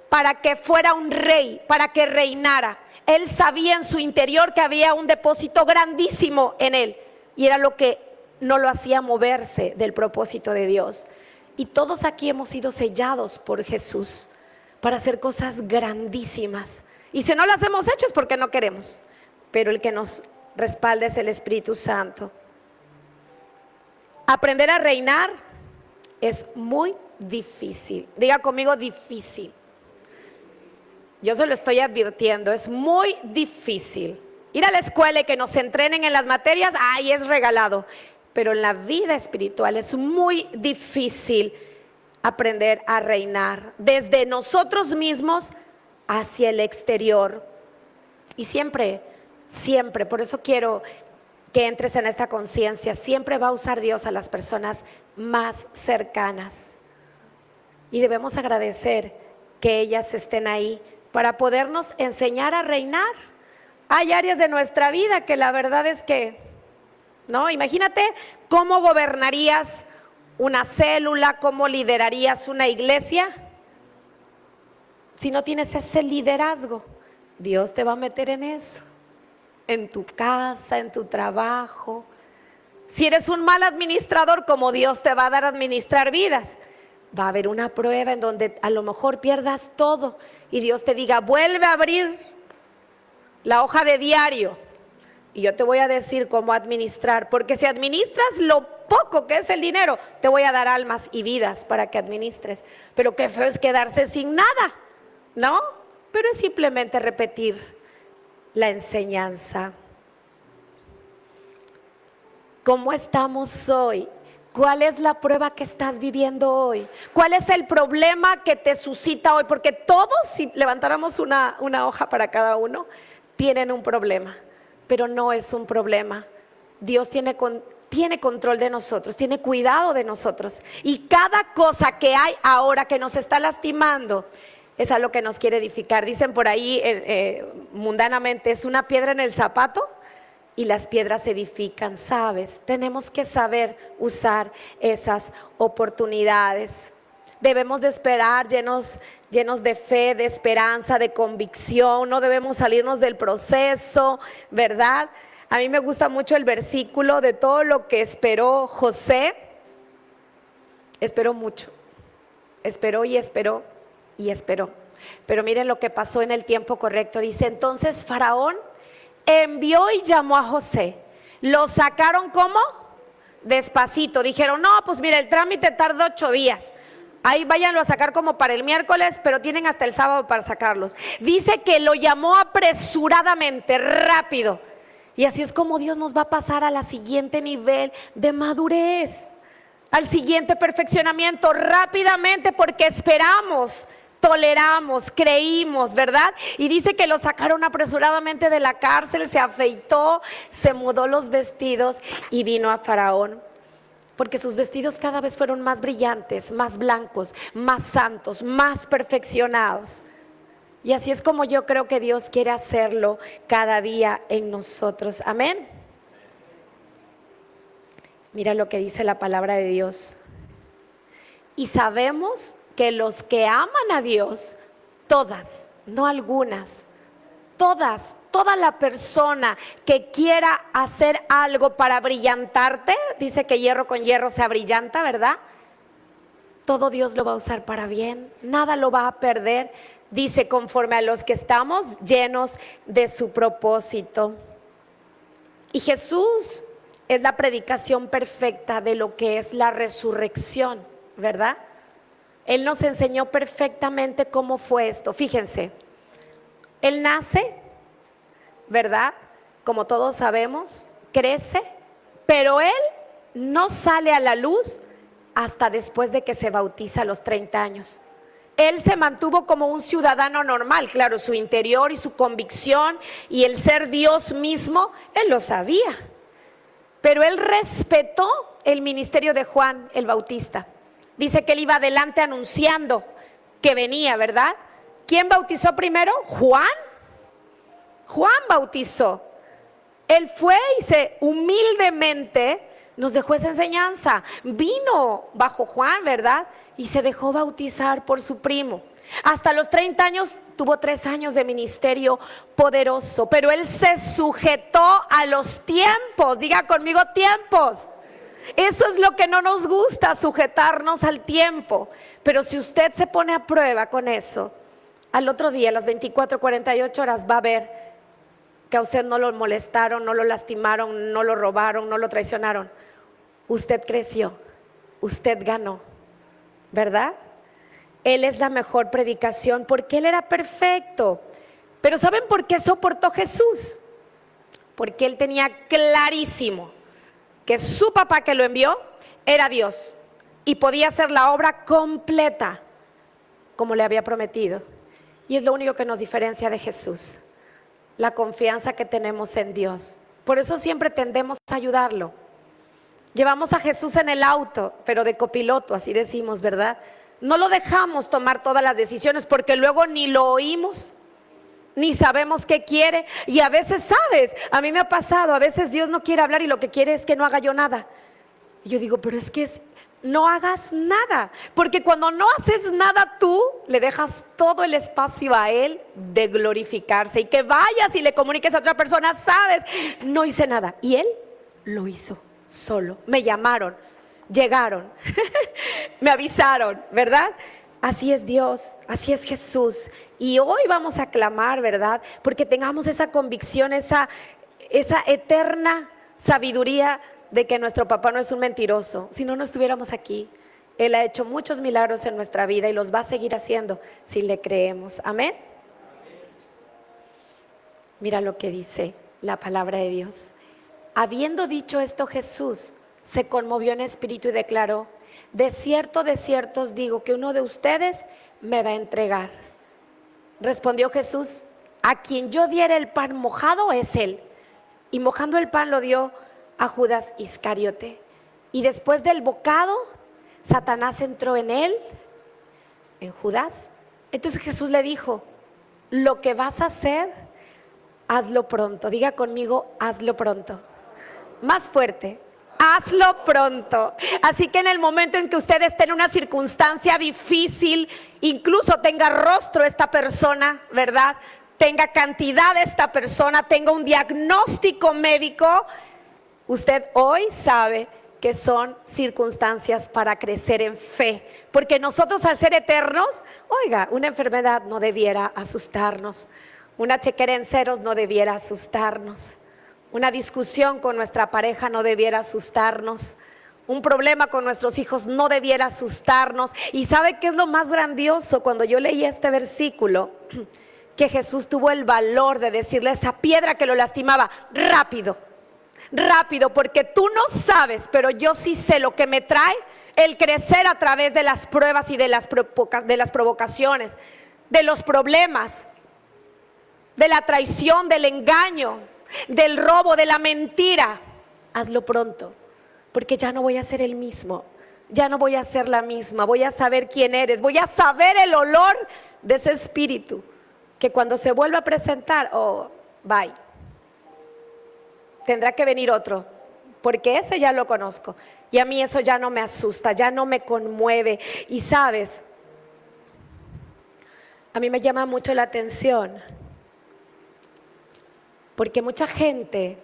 Para que fuera un rey, para que reinara. Él sabía en su interior que había un depósito grandísimo en él, y era lo que no lo hacía moverse del propósito de Dios. Y todos aquí hemos sido sellados por Jesús para hacer cosas grandísimas. Y si no las hemos hecho es porque no queremos. Pero el que nos respalda es el Espíritu Santo. Aprender a reinar es muy difícil. Diga conmigo: difícil. Yo se lo estoy advirtiendo, es muy difícil. Ir a la escuela y que nos entrenen en las materias, ay, es regalado. Pero en la vida espiritual es muy difícil aprender a reinar desde nosotros mismos hacia el exterior. Y siempre, siempre, por eso quiero que entres en esta conciencia, siempre va a usar Dios a las personas más cercanas. Y debemos agradecer que ellas estén ahí para podernos enseñar a reinar. Hay áreas de nuestra vida que la verdad es que, ¿no? Imagínate cómo gobernarías una célula, cómo liderarías una iglesia si no tienes ese liderazgo. Dios te va a meter en eso, en tu casa, en tu trabajo. Si eres un mal administrador, como Dios te va a dar a administrar vidas, va a haber una prueba en donde a lo mejor pierdas todo y Dios te diga, vuelve a abrir la hoja de diario y yo te voy a decir cómo administrar, porque si administras lo poco que es el dinero, te voy a dar almas y vidas para que administres. Pero qué feo es quedarse sin nada, ¿no? Pero es simplemente repetir la enseñanza. ¿Cómo estamos hoy? ¿Cuál es la prueba que estás viviendo hoy? ¿Cuál es el problema que te suscita hoy? Porque todos, si levantáramos una hoja para cada uno, tienen un problema, pero no es un problema. Dios tiene control de nosotros, tiene cuidado de nosotros. Y cada cosa que hay ahora que nos está lastimando es a lo que nos quiere edificar. Dicen por ahí mundanamente, es una piedra en el zapato y las piedras edifican, ¿sabes? Tenemos que saber usar esas oportunidades. Debemos de esperar llenos de fe, de esperanza, de convicción. No debemos salirnos del proceso, ¿verdad? A mí me gusta mucho el versículo de todo lo que esperó José. Esperó mucho. Esperó y esperó y esperó. Pero miren lo que pasó en el tiempo correcto. Dice, entonces Faraón envió y llamó a José. Lo sacaron ¿cómo? Despacito. Dijeron, no, pues mira, el trámite tarda 8 días. Ahí váyanlo a sacar como para el miércoles, pero tienen hasta el sábado para sacarlos. Dice que lo llamó apresuradamente, rápido. Y así es como Dios nos va a pasar a la siguiente nivel de madurez, al siguiente perfeccionamiento, rápidamente, porque esperamos, toleramos, creímos, ¿verdad? Y dice que lo sacaron apresuradamente de la cárcel, se afeitó, se mudó los vestidos y vino a Faraón. Porque sus vestidos cada vez fueron más brillantes, más blancos, más santos, más perfeccionados. Y así es como yo creo que Dios quiere hacerlo cada día en nosotros. Amén. Mira lo que dice la palabra de Dios. Y sabemos que los que aman a Dios, todas, no algunas, todas, toda la persona que quiera hacer algo para brillantarte, dice que hierro con hierro se abrillanta, ¿verdad? Todo Dios lo va a usar para bien, nada lo va a perder. Dice, conforme a los que estamos llenos de su propósito. Y Jesús es la predicación perfecta de lo que es la resurrección, ¿verdad? Él nos enseñó perfectamente cómo fue esto. Fíjense, Él nace, ¿verdad? Como todos sabemos, crece, pero Él no sale a la luz hasta después de que se bautiza a los 30 años. Él se mantuvo como un ciudadano normal, claro, su interior y su convicción y el ser Dios mismo, Él lo sabía. Pero Él respetó el ministerio de Juan el Bautista. Dice que Él iba adelante anunciando que venía, ¿verdad? ¿Quién bautizó primero? Juan. Juan bautizó. Él fue y se humildemente nos dejó esa enseñanza. Vino bajo Juan, ¿verdad? Y se dejó bautizar por su primo. Hasta los 30 años tuvo 3 años de ministerio poderoso, pero Él se sujetó a los tiempos. Diga conmigo, tiempos. Eso es lo que no nos gusta, sujetarnos al tiempo. Pero si usted se pone a prueba con eso, al otro día, a las 24, 48 horas, va a ver que a usted no lo molestaron, no lo lastimaron, no lo robaron, no lo traicionaron. Usted creció, usted ganó, ¿verdad? Él es la mejor predicación porque Él era perfecto. Pero ¿saben por qué soportó Jesús? porque él tenía clarísimo que su papá que lo envió era Dios y podía hacer la obra completa como le había prometido. Y es lo único que nos diferencia de Jesús, la confianza que tenemos en Dios. Por eso siempre tendemos a ayudarlo. Llevamos a Jesús en el auto, pero de copiloto, así decimos, ¿verdad? No lo dejamos tomar todas las decisiones porque luego ni lo oímos, ni sabemos qué quiere. Y a veces, ¿sabes? A mí me ha pasado, a veces Dios no quiere hablar y lo que quiere es que no haga yo nada. Y yo digo, pero es que no hagas nada, porque cuando no haces nada tú, le dejas todo el espacio a Él de glorificarse y que vayas y le comuniques a otra persona, ¿sabes? No hice nada. Y Él lo hizo solo. Me llamaron, llegaron, me avisaron, ¿verdad? Así es Dios, así es Jesús. Y hoy vamos a clamar, ¿verdad? Porque tengamos esa convicción, esa eterna sabiduría de que nuestro papá no es un mentiroso. Si no, no estuviéramos aquí. Él ha hecho muchos milagros en nuestra vida y los va a seguir haciendo si le creemos. Amén. Mira lo que dice la palabra de Dios. Habiendo dicho esto, Jesús se conmovió en espíritu y declaró: de cierto os digo que uno de ustedes me va a entregar. Respondió Jesús: a quien yo diera el pan mojado es él. Y mojando el pan lo dio a Judas Iscariote. Y después del bocado, Satanás entró en él, en Judas. Entonces Jesús le dijo: lo que vas a hacer, hazlo pronto. Diga conmigo: hazlo pronto. Más fuerte: hazlo pronto. Así que en el momento en que usted esté en una circunstancia difícil, incluso tenga rostro esta persona, ¿verdad? Tenga cantidad esta persona, tenga un diagnóstico médico, usted hoy sabe que son circunstancias para crecer en fe. Porque nosotros, al ser eternos, oiga, una enfermedad no debiera asustarnos, una chequera en ceros no debiera asustarnos, una discusión con nuestra pareja no debiera asustarnos, un problema con nuestros hijos no debiera asustarnos. ¿Y sabe qué es lo más grandioso? Cuando yo leí este versículo, que Jesús tuvo el valor de decirle a esa piedra que lo lastimaba: rápido, rápido, porque tú no sabes, pero yo sí sé lo que me trae el crecer a través de las pruebas y de las provocaciones, de los problemas, de la traición, del engaño, del robo, de la mentira. Hazlo pronto, porque ya no voy a ser el mismo, ya no voy a ser la misma. Voy a saber quién eres, voy a saber el olor de ese espíritu que cuando se vuelva a presentar, oh, bye, tendrá que venir otro, porque ese ya lo conozco y a mí eso ya no me asusta, ya no me conmueve. Y sabes, a mí me llama mucho la atención porque mucha gente,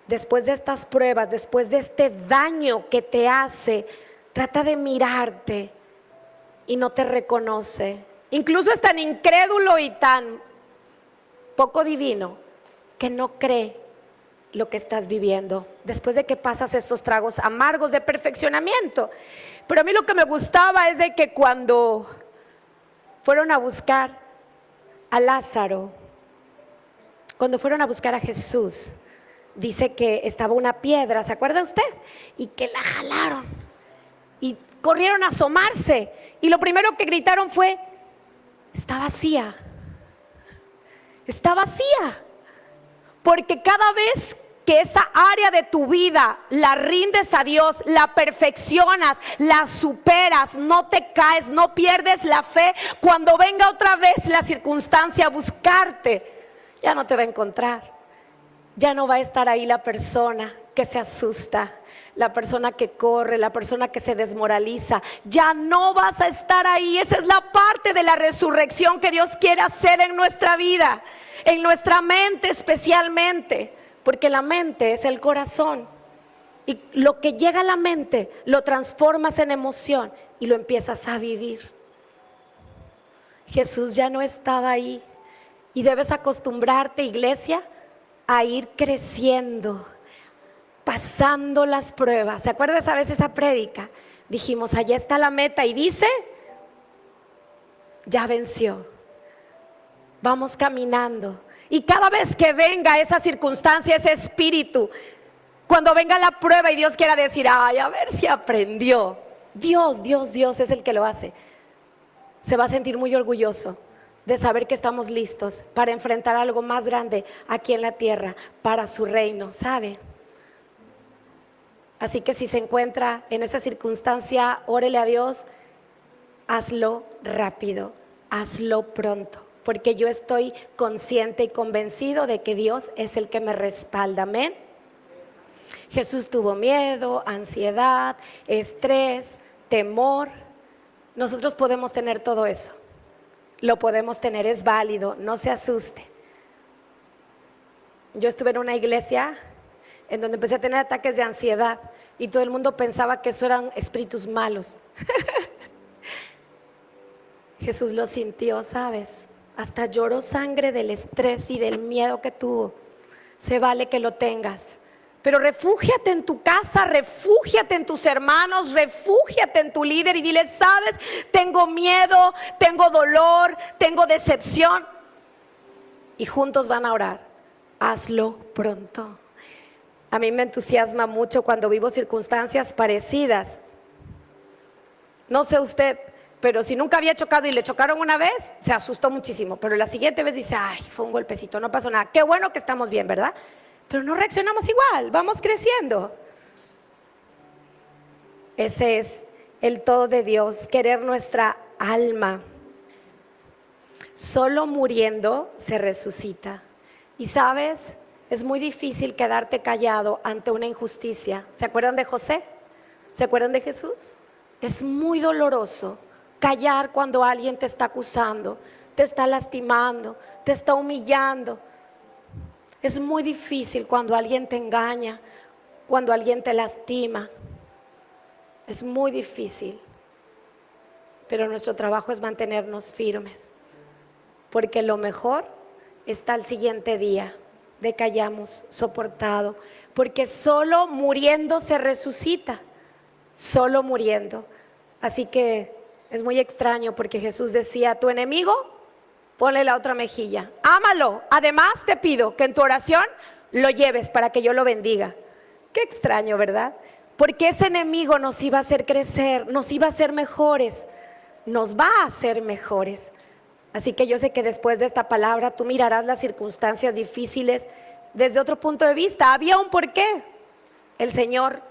después de estas pruebas, después de este daño que te hace, trata de mirarte y no te reconoce. Incluso es tan incrédulo y tan poco divino que no cree lo que estás viviendo después de que pasas esos tragos amargos de perfeccionamiento. Pero a mí lo que me gustaba es de que cuando fueron a buscar a Lázaro, cuando fueron a buscar a Jesús, dice que estaba una piedra, ¿se acuerda usted? Y que la jalaron y corrieron a asomarse y lo primero que gritaron fue: está vacía, está vacía. Porque cada vez que esa área de tu vida la rindes a Dios, la perfeccionas, la superas, no te caes, no pierdes la fe, cuando venga otra vez la circunstancia a buscarte, ya no te va a encontrar. Ya no va a estar ahí la persona que se asusta, la persona que corre, la persona que se desmoraliza. Ya no vas a estar ahí. Esa es la parte de la resurrección que Dios quiere hacer en nuestra vida, en nuestra mente especialmente, porque la mente es el corazón y lo que llega a la mente lo transformas en emoción y lo empiezas a vivir. Jesús ya no estaba ahí y debes acostumbrarte, iglesia, a ir creciendo, pasando las pruebas. ¿Se acuerda esa vez esa prédica? Dijimos, allá está la meta y dice, ya venció. Vamos caminando Y cada vez que venga esa circunstancia, ese espíritu, cuando venga la prueba y Dios quiera decir, ay, a ver si aprendió. Dios es el que lo hace. Se va a sentir muy orgulloso de saber que estamos listos para enfrentar algo más grande aquí en la tierra, para su reino, ¿sabe? Así que si se encuentra en esa circunstancia, órele a Dios, hazlo rápido, hazlo pronto, porque yo estoy consciente y convencido de que Dios es el que me respalda, amén. Jesús tuvo miedo, ansiedad, estrés, temor. Nosotros podemos tener todo eso, lo podemos tener, es válido, no se asuste. Yo estuve en una iglesia en donde empecé a tener ataques de ansiedad y todo el mundo pensaba que eso eran espíritus malos. Jesús lo sintió, ¿sabes? Hasta lloró sangre del estrés y del miedo que tuvo. Se vale que lo tengas, pero refúgiate en tu casa, refúgiate en tus hermanos, refúgiate en tu líder y dile, ¿sabes? Tengo miedo, tengo dolor, tengo decepción. Y juntos van a orar. Hazlo pronto. A mí me entusiasma mucho cuando vivo circunstancias parecidas. No sé usted, pero si nunca había chocado y le chocaron una vez, se asustó muchísimo. Pero la siguiente vez dice, ay, fue un golpecito, no pasó nada. Qué bueno que estamos bien, ¿verdad? Pero no reaccionamos igual, vamos creciendo. Ese es el todo de Dios, querer nuestra alma. Solo muriendo se resucita. Y sabes, es muy difícil quedarte callado ante una injusticia. ¿Se acuerdan de José? ¿Se acuerdan de Jesús? Es muy doloroso callar cuando alguien te está acusando, te está lastimando, te está humillando. Es muy difícil cuando alguien te engaña, cuando alguien te lastima. Es muy difícil. Pero nuestro trabajo es mantenernos firmes, porque lo mejor está al siguiente día de que hayamos soportado, porque solo muriendo se resucita, solo muriendo. Así que es muy extraño porque Jesús decía, a tu enemigo ponle la otra mejilla, ámalo, además te pido que en tu oración lo lleves para que yo lo bendiga. Qué extraño, ¿verdad? Porque ese enemigo nos iba a hacer crecer, nos iba a hacer mejores, nos va a hacer mejores. Así que yo sé que después de esta palabra tú mirarás las circunstancias difíciles desde otro punto de vista. Había un porqué. El Señor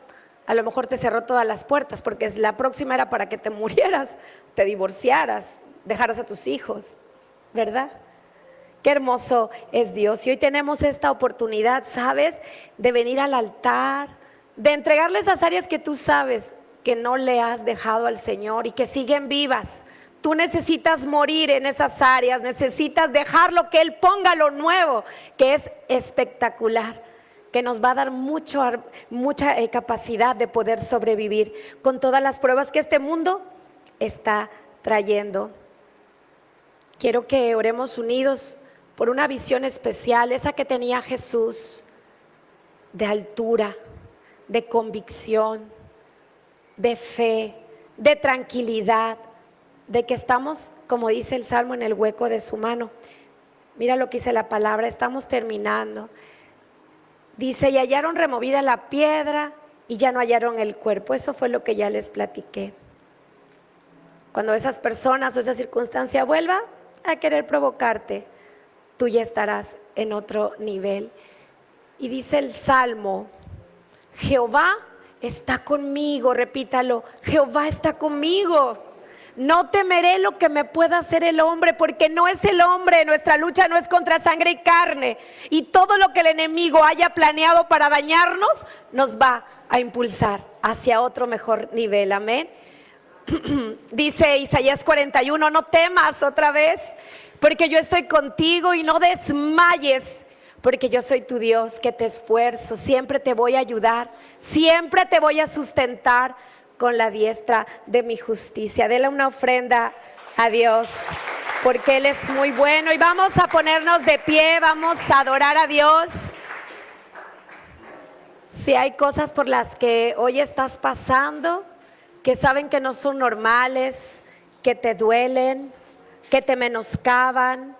a lo mejor te cerró todas las puertas porque la próxima era para que te murieras, te divorciaras, dejaras a tus hijos, ¿verdad? Qué hermoso es Dios. Y hoy tenemos esta oportunidad, ¿sabes? De venir al altar, de entregarle esas áreas que tú sabes que no le has dejado al Señor y que siguen vivas. Tú necesitas morir en esas áreas, necesitas dejarlo, que Él ponga lo nuevo, que es espectacular, que nos va a dar mucha capacidad de poder sobrevivir con todas las pruebas que este mundo está trayendo. Quiero que oremos unidos por una visión especial, esa que tenía Jesús, de altura, de convicción, de fe, de tranquilidad, de que estamos, como dice el Salmo, en el hueco de su mano. Mira lo que dice la palabra, estamos terminando. Dice, y hallaron removida la piedra y ya no hallaron el cuerpo. Eso fue lo que ya les platiqué. Cuando esas personas o esa circunstancia vuelva a querer provocarte, tú ya estarás en otro nivel. Y dice el Salmo, Jehová está conmigo, repítalo, Jehová está conmigo. No temeré lo que me pueda hacer el hombre, porque no es el hombre, nuestra lucha no es contra sangre y carne. Y todo lo que el enemigo haya planeado para dañarnos, nos va a impulsar hacia otro mejor nivel, amén. Dice Isaías 41, no temas otra vez, porque yo estoy contigo, y no desmayes, porque yo soy tu Dios que te esfuerzo, siempre te voy a ayudar, siempre te voy a sustentar con la diestra de mi justicia. Dele una ofrenda a Dios, porque Él es muy bueno. Y vamos a ponernos de pie, vamos a adorar a Dios. Si hay cosas por las que hoy estás pasando, que saben que no son normales, que te duelen, que te menoscaban,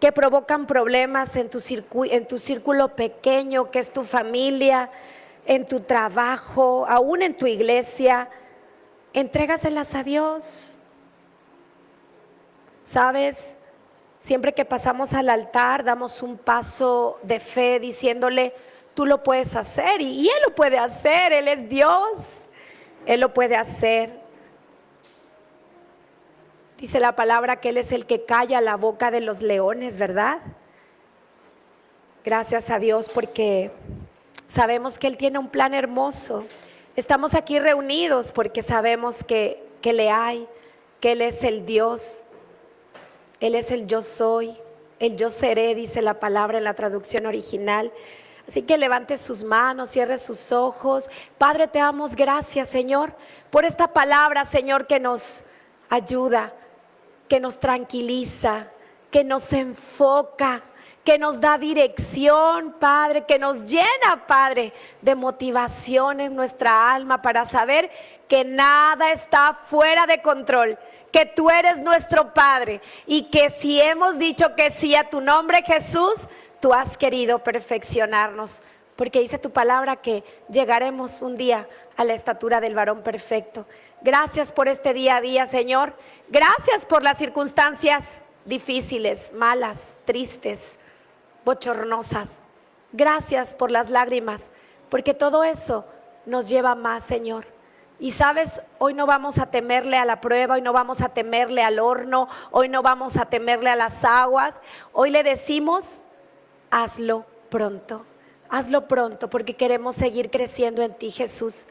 que provocan problemas en tu círculo pequeño, que es tu familia, en tu trabajo, aún en tu iglesia, entrégaselas a Dios. ¿Sabes? Siempre que pasamos al altar, damos un paso de fe diciéndole, tú lo puedes hacer, y Él lo puede hacer, Él es Dios, Él lo puede hacer. Dice la palabra que Él es el que calla la boca de los leones, ¿verdad? Gracias a Dios porque sabemos que Él tiene un plan hermoso. Estamos aquí reunidos porque sabemos que le hay, que Él es el Dios. Él es el yo soy, el yo seré, dice la palabra en la traducción original. Así que levante sus manos, cierre sus ojos. Padre, te damos gracias, Señor, por esta palabra, Señor, que nos ayuda, que nos tranquiliza, que nos enfoca, que nos da dirección, Padre, que nos llena, Padre, de motivación en nuestra alma para saber que nada está fuera de control, que tú eres nuestro Padre y que si hemos dicho que sí a tu nombre, Jesús, tú has querido perfeccionarnos, porque dice tu palabra que llegaremos un día a la estatura del varón perfecto. Gracias por este día a día, Señor. Gracias por las circunstancias difíciles, malas, tristes, bochornosas. Gracias por las lágrimas, porque todo eso nos lleva más, Señor. Y sabes, hoy no vamos a temerle a la prueba, hoy no vamos a temerle al horno, hoy no vamos a temerle a las aguas. Hoy le decimos, hazlo pronto, porque queremos seguir creciendo en ti, Jesús.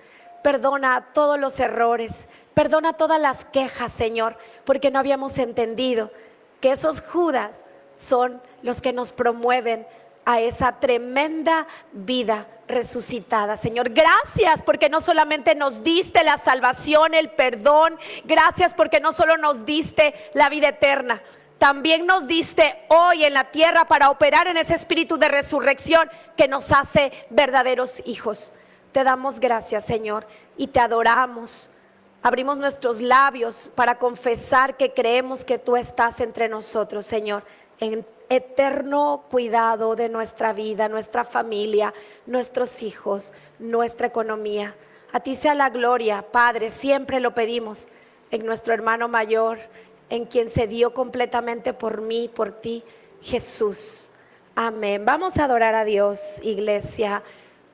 Perdona todos los errores, perdona todas las quejas, Señor, porque no habíamos entendido que esos Judas son los que nos promueven a esa tremenda vida resucitada. Señor, gracias porque no solamente nos diste la salvación, el perdón, gracias porque no solo nos diste la vida eterna, también nos diste hoy en la tierra para operar en ese espíritu de resurrección que nos hace verdaderos hijos. Te damos gracias, Señor, y te adoramos. Abrimos nuestros labios para confesar que creemos que tú estás entre nosotros, Señor, en eterno cuidado de nuestra vida, nuestra familia, nuestros hijos, nuestra economía. A ti sea la gloria, Padre, siempre lo pedimos en nuestro hermano mayor, en quien se dio completamente por mí, por ti, Jesús. Amén. Vamos a adorar a Dios, iglesia.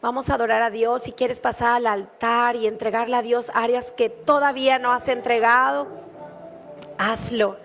Vamos a adorar a Dios. Si quieres pasar al altar y entregarle a Dios áreas que todavía no has entregado, hazlo.